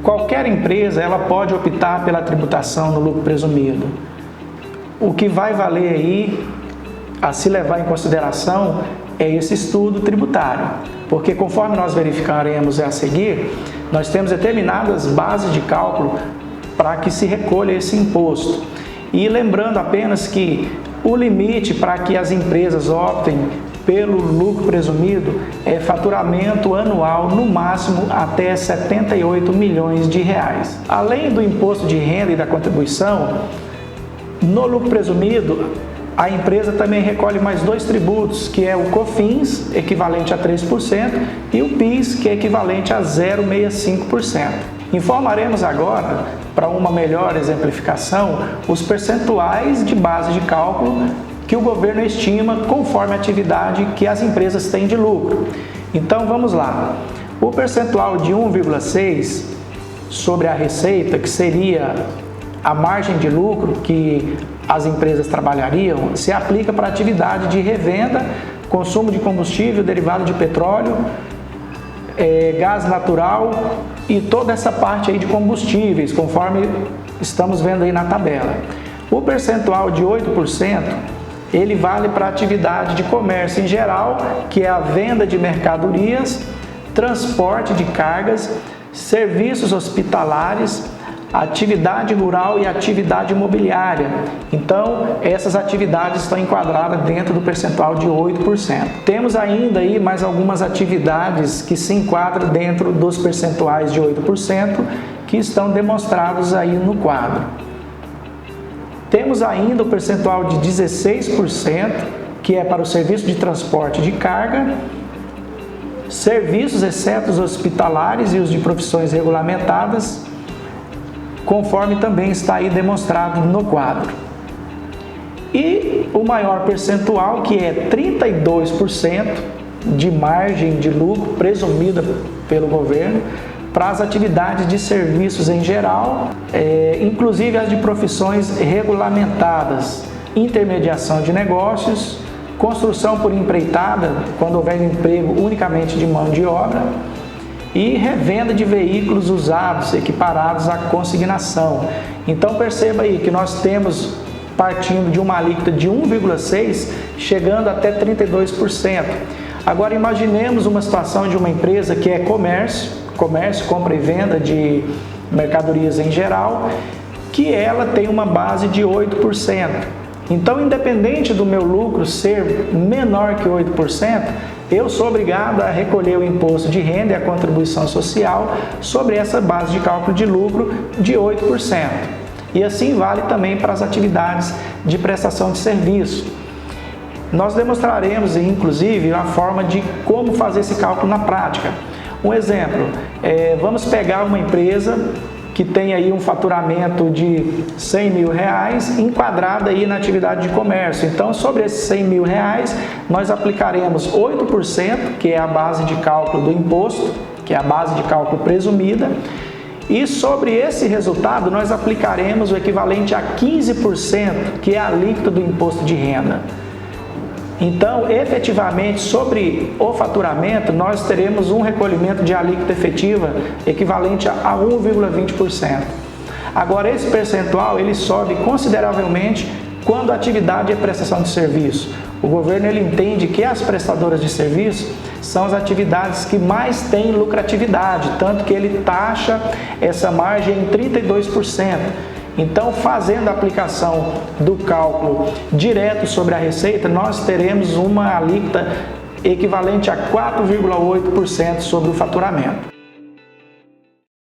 qualquer empresa ela pode optar pela tributação no lucro presumido. O que vai valer aí, a se levar em consideração, é esse estudo tributário, porque conforme nós verificaremos a seguir, nós temos determinadas bases de cálculo para que se recolha esse imposto. E lembrando apenas que o limite para que as empresas optem pelo lucro presumido é faturamento anual no máximo até 78 milhões de reais. Além do imposto de renda e da contribuição, no lucro presumido, a empresa também recolhe mais dois tributos, que é o COFINS, equivalente a 3%, e o PIS, que é equivalente a 0,65%. Informaremos agora, para uma melhor exemplificação, os percentuais de base de cálculo que o governo estima conforme a atividade que as empresas têm de lucro. Então vamos lá. O percentual de 1,6% sobre a receita, que seria a margem de lucro que as empresas trabalhariam, se aplica para a atividade de revenda, consumo de combustível, derivado de petróleo, gás natural e toda essa parte aí de combustíveis, conforme estamos vendo aí na tabela. O percentual de 8%, ele vale para a atividade de comércio em geral, que é a venda de mercadorias, transporte de cargas, serviços hospitalares, atividade rural e atividade imobiliária. Então, essas atividades estão enquadradas dentro do percentual de 8%. Temos ainda aí mais algumas atividades que se enquadram dentro dos percentuais de 8%, que estão demonstrados aí no quadro. Temos ainda o percentual de 16%, que é para o serviço de transporte de carga, serviços exceto os hospitalares e os de profissões regulamentadas, conforme também está aí demonstrado no quadro. E o maior percentual, que é 32% de margem de lucro presumida pelo governo para as atividades de serviços em geral, inclusive as de profissões regulamentadas, intermediação de negócios, construção por empreitada, quando houver emprego unicamente de mão de obra, e revenda de veículos usados, equiparados à consignação. Então perceba aí que nós temos partindo de uma alíquota de 1,6%, chegando até 32%. Agora imaginemos uma situação de uma empresa que é comércio, compra e venda de mercadorias em geral, que ela tem uma base de 8%. Então, independente do meu lucro ser menor que 8%, eu sou obrigado a recolher o imposto de renda e a contribuição social sobre essa base de cálculo de lucro de 8%. E assim vale também para as atividades de prestação de serviço. Nós demonstraremos, inclusive, a forma de como fazer esse cálculo na prática. Um exemplo, vamos pegar uma empresa que tem aí um faturamento de 100 mil reais enquadrada aí na atividade de comércio. Então, sobre esses 100 mil reais, nós aplicaremos 8%, que é a base de cálculo do imposto, que é a base de cálculo presumida, e sobre esse resultado nós aplicaremos o equivalente a 15%, que é a alíquota do imposto de renda. Então, efetivamente, sobre o faturamento, nós teremos um recolhimento de alíquota efetiva equivalente a 1,20%. Agora, esse percentual ele sobe consideravelmente quando a atividade é prestação de serviço. O governo ele entende que as prestadoras de serviço são as atividades que mais têm lucratividade, tanto que ele taxa essa margem em 32%. Então, fazendo a aplicação do cálculo direto sobre a receita, nós teremos uma alíquota equivalente a 4,8% sobre o faturamento.